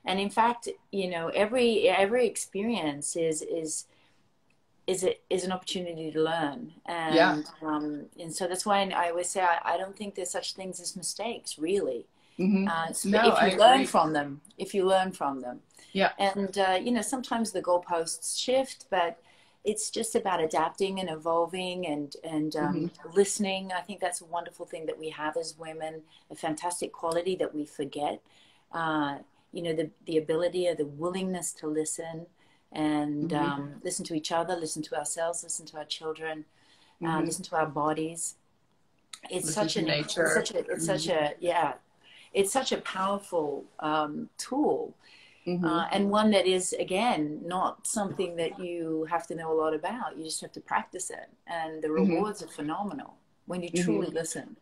And in fact, you know, every experience is an opportunity to learn. And and so that's why I always say I don't think there's such things as mistakes, really. If you learn from them. Yeah. And you know, sometimes the goalposts shift, but it's just about adapting and evolving and listening. I think that's a wonderful thing that we have as women, a fantastic quality that we forget. You know, the ability or the willingness to listen and listen to each other, listen to ourselves, listen to our children, listen to our bodies. It's such a powerful tool. And one that is, again, not something that you have to know a lot about. You just have to practice it. And the rewards are phenomenal when you truly listen.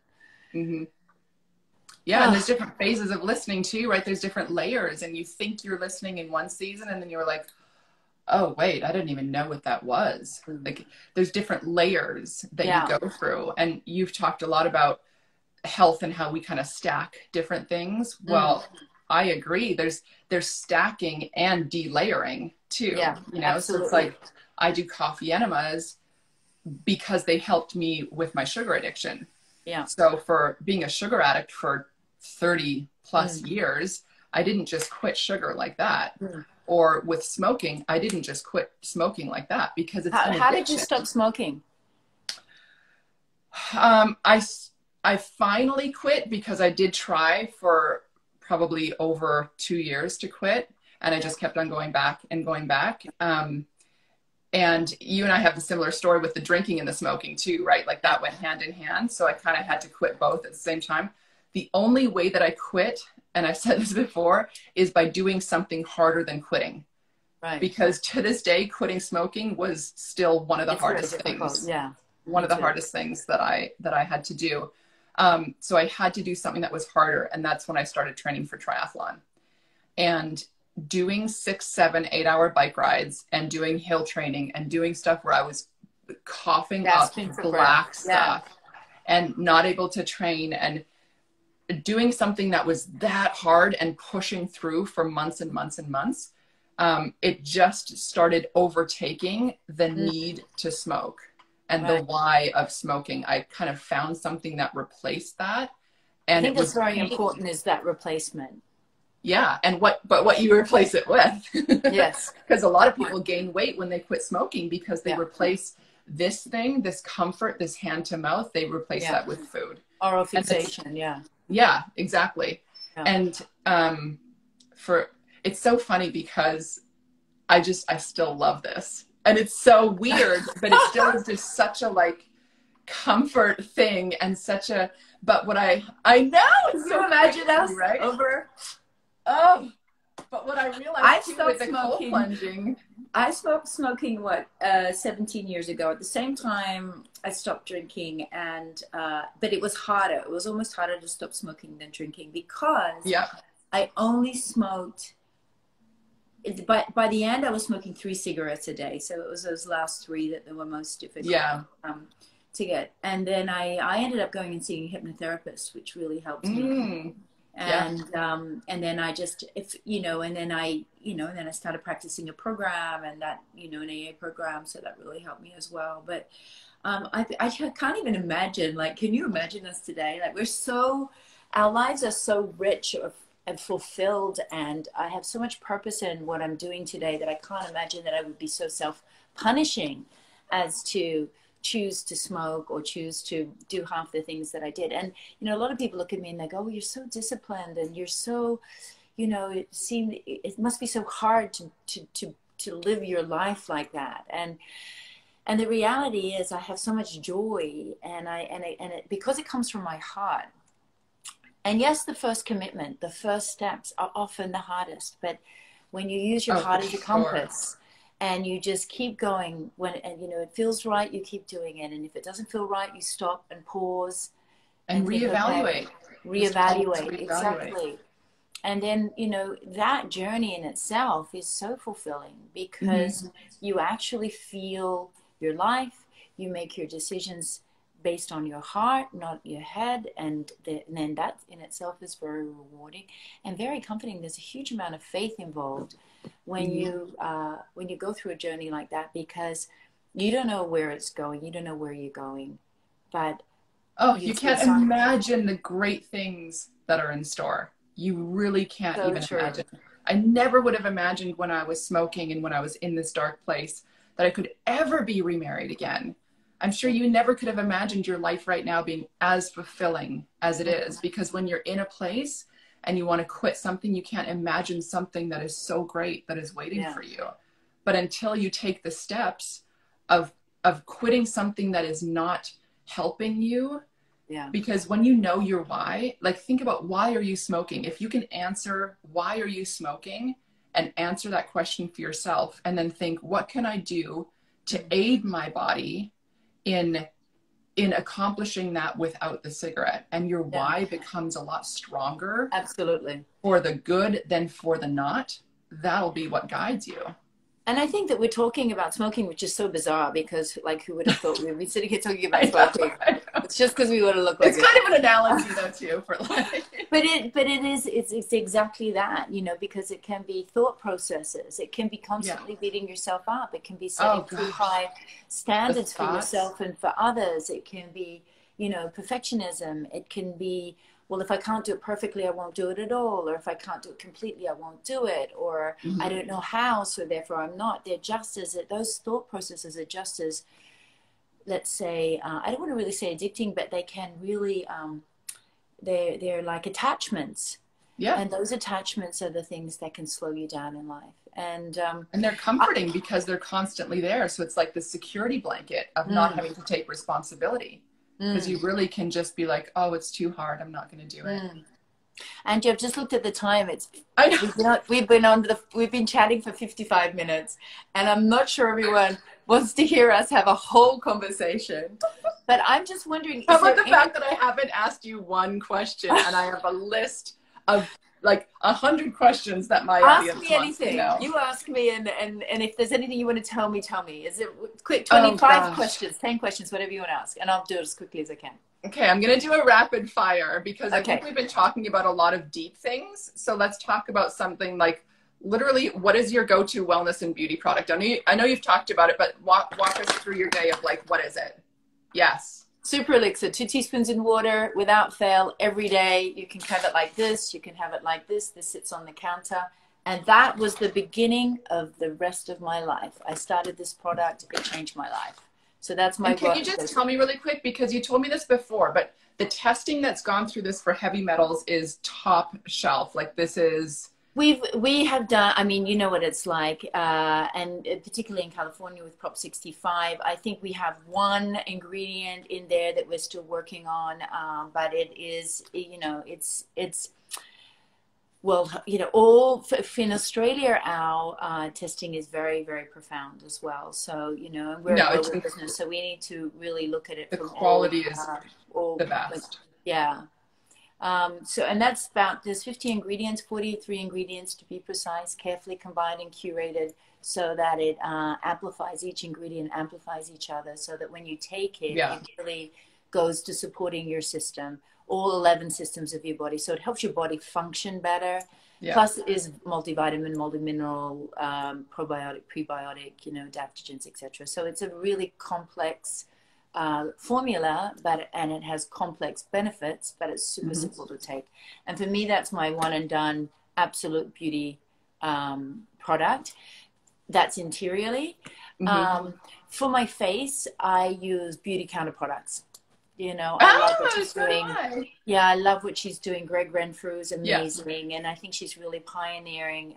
Yeah, and there's different phases of listening too, right? There's different layers, and you think you're listening in one season, and then you're like, oh, wait, I didn't even know what that was. Like, there's different layers that you go through. And you've talked a lot about health and how we kind of stack different things. Well, I agree. There's stacking and delayering too. Yeah, you know, absolutely. So it's like I do coffee enemas because they helped me with my sugar addiction. Yeah. So for being a sugar addict for 30 plus years, I didn't just quit sugar like that. Or with smoking, I didn't just quit smoking like that because it's an addiction. How did you stop smoking? I finally quit because I did try for probably over 2 years to quit, and I just kept on going back and going back. And you and I have a similar story with the drinking and the smoking too, right? Like that went hand in hand. So I kind of had to quit both at the same time. The only way that I quit, and I've said this before, is by doing something harder than quitting. Right. Because to this day, quitting smoking was still one of the hardest things. Yeah. One of the hardest things that I had to do. So I had to do something that was harder. And that's when I started training for triathlon. And doing 6, 7, 8 hour bike rides and doing hill training and doing stuff where I was coughing up black stuff and not able to train, and doing something that was that hard and pushing through for months and months and months. It just started overtaking the need to smoke. and the why of smoking. I kind of found something that replaced that. I And think it that's was very important, is that replacement. yeah. And what you replace it with. Yes. Because a lot of people gain weight when they quit smoking because they Yeah. replace this thing, this comfort, this hand to mouth, they replace Yeah. that with food. Oral fixation. Yeah. Yeah, exactly. Yeah. And it's so funny because I still love this. And it's so weird, but it still is just such a like comfort thing and such a, but what I know it's Can so you imagine crazy, us right? over? Oh, but what I I realized too with stopped the cold smoking. plunging. I stopped smoking 17 years ago. At the same time, I stopped drinking, and but it was harder. It was almost harder to stop smoking than drinking because Yeah. I only smoked. By the end, I was smoking 3 cigarettes a day. So it was those last 3 that were most difficult to get. And then I ended up going and seeing a hypnotherapist, which really helped me. And and then I just and then I started practicing a program, and that an AA program, so that really helped me as well. But I can't even imagine, like, can you imagine us today? Like, our lives are so rich and fulfilled, and I have so much purpose in what I'm doing today that I can't imagine that I would be so self-punishing as to choose to smoke or choose to do half the things that I did. And a lot of people look at me and they go, "Oh, you're so disciplined, and you're so, it must be so hard to live your life like that." And the reality is, I have so much joy, and because it comes from my heart. And yes, the first commitment, the first steps are often the hardest, but when you use your heart as a compass, and you just keep going, and it feels right, you keep doing it. And if it doesn't feel right, you stop and pause and reevaluate. Reevaluate, exactly. And then, that journey in itself is so fulfilling because you actually feel your life, you make your decisions based on your heart, not your head, and then that in itself is very rewarding and very comforting. There's a huge amount of faith involved when you go through a journey like that, because you don't know where it's going, you don't know where you're going, but you can't imagine the great things that are in store. You really can't even imagine. I never would have imagined when I was smoking and when I was in this dark place that I could ever be remarried again. I'm sure you never could have imagined your life right now being as fulfilling as it is, because when you're in a place and you want to quit something, you can't imagine something that is so great that is waiting for you. But until you take the steps of quitting something that is not helping you, because when you know your why, like, think about, why are you smoking? If you can answer why are you smoking and answer that question for yourself, and then think, what can I do to aid my body in accomplishing that without the cigarette, and your why becomes a lot stronger, absolutely, for the good than for the not. That'll be what guides you. And I think that we're talking about smoking, which is so bizarre, because, like, who would have thought we would be sitting here talking about smoking? It's just because we want to look like it's kind of an analogy, though, too, for life. But it's exactly that, because it can be thought processes. It can be constantly beating yourself up. It can be setting too high standards for yourself and for others. It can be, perfectionism. It can be, well, if I can't do it perfectly, I won't do it at all. Or if I can't do it completely, I won't do it. Or I don't know how, so therefore I'm not. They're just as, those thought processes are just as, let's say, I don't want to really say addicting, but they can really, they're like attachments. Yeah. And those attachments are the things that can slow you down in life. And they're comforting because they're constantly there. So it's like the security blanket of not having to take responsibility. Because you really can just be like, oh, it's too hard, I'm not going to do it. And I've just looked at the time. We've been chatting for 55 minutes, and I'm not sure everyone wants to hear us have a whole conversation. But I'm just wondering, how about the fact that I haven't asked you one question, and I have a list of like 100 questions that my audience wants to know. You ask me, and if there's anything you want to tell me, tell me. Is it quick? 25 questions, 10 questions, whatever you want to ask, and I'll do it as quickly as I can. Okay, I'm going to do a rapid fire because I think we've been talking about a lot of deep things. So let's talk about something like literally, what is your go-to wellness and beauty product? I know you've talked about it, but walk us through your day of like, what is it? Yes. Super elixir, 2 teaspoons in water without fail every day. You can have it like this. You can have it like this. This sits on the counter. And that was the beginning of the rest of my life. I started this product. It changed my life. So that's my. And can you just tell me really quick, because you told me this before, but the testing that's gone through this for heavy metals is top shelf. Like this is. We have done, I mean, you know what it's like, and particularly in California with Prop 65, I think we have one ingredient in there that we're still working on, but it is, you know, it's well, you know, all in Australia, our testing is very, very profound as well. So, you know, and we're a global business, so we need to really look at it. The quality is the best. Yeah. So, and that's about, there's 50 ingredients, 43 ingredients to be precise, carefully combined and curated so that it amplifies, each ingredient amplifies each other, so that when you take it, it really goes to supporting your system, all 11 systems of your body. So it helps your body function better. Yeah. Plus it is multivitamin, multimineral, probiotic, prebiotic, you know, adaptogens, etc. So it's a really complex formula, and it has complex benefits, but it's super simple to take. And for me, that's my one and done absolute beauty product. That's interiorly. For my face, I use Beauty Counter products. You know, I love what she's doing. Yeah, I love what she's doing. Greg Renfrew's amazing, and I think she's really pioneering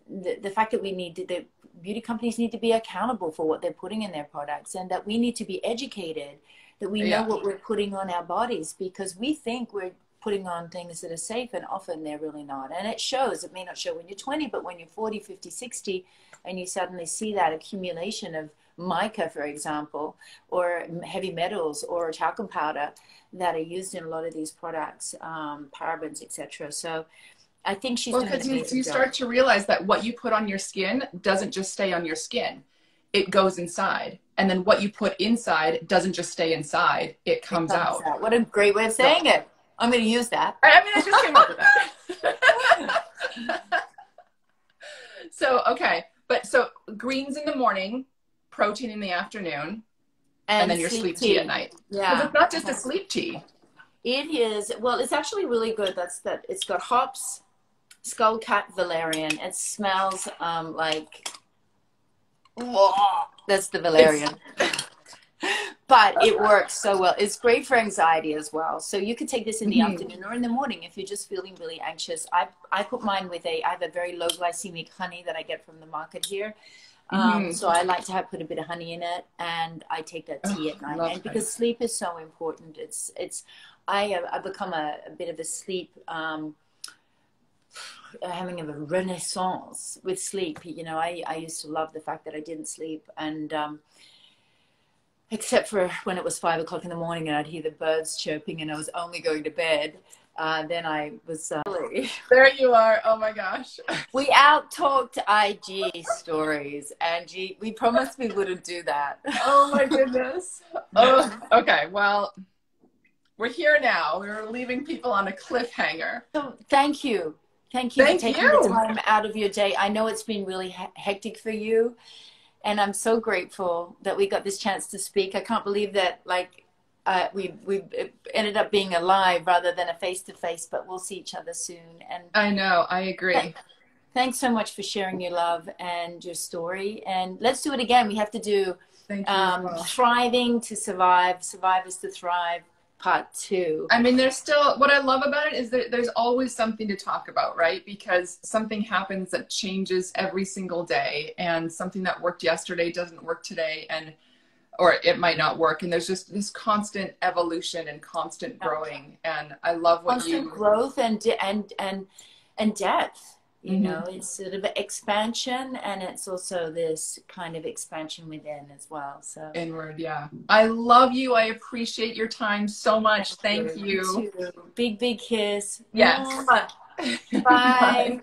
the fact that the beauty companies need to be accountable for what they're putting in their products, and that we need to be educated, that we know what we're putting on our bodies, because we think we're putting on things that are safe, and often they're really not. And it shows. It may not show when you're 20, but when you're 40, 50, 60, and you suddenly see that accumulation of mica, for example, or heavy metals, or talcum powder that are used in a lot of these products, parabens, etc. So I think she's doing because you start to realize that what you put on your skin doesn't just stay on your skin. It goes inside. And then what you put inside doesn't just stay inside. It comes out. What a great way of saying it. I'm going to use that. I mean, I just came up with that. So, okay. But so greens in the morning, protein in the afternoon, and then your sleep tea at night. Yeah. Because it's not just a sleep tea. It is. Well, it's actually really good. It's got hops, skullcap valerian. It smells like, that's the valerian. But it works so well. It's great for anxiety as well. So you could take this in the afternoon or in the morning if you're just feeling really anxious. I put mine with I have a very low glycemic honey that I get from the market here. So I like to put a bit of honey in it, and I take that tea at night. And because sleep is so important, I've become a bit of a sleep, having a renaissance with sleep. You know, I used to love the fact that I didn't sleep, and except for when it was 5 o'clock in the morning and I'd hear the birds chirping and I was only going to bed. Then I was there you are. Oh my gosh. We out-talked IG stories, Angie. We promised we wouldn't do that. Oh my goodness. Oh, okay. Well, we're here now. We're leaving people on a cliffhanger. So thank you. Thank you for taking the time out of your day. I know it's been really hectic for you, and I'm so grateful that we got this chance to speak. I can't believe that, like, we ended up being a live rather than a face-to-face, but we'll see each other soon. And I know, I agree. Thanks so much for sharing your love and your story. And let's do it again. We have to do Thriving to Survive, Survivors to Thrive, Part 2. I mean, there's still, what I love about it is that there's always something to talk about, right? Because something happens that changes every single day, and something that worked yesterday doesn't work today, or it might not work. And there's just this constant evolution and constant growing. And I love what constant growth and depth. You know, it's sort of expansion, and it's also this kind of expansion within as well. So inward, yeah. I love you. I appreciate your time so much. Thank you. Big kiss. Yes. Bye.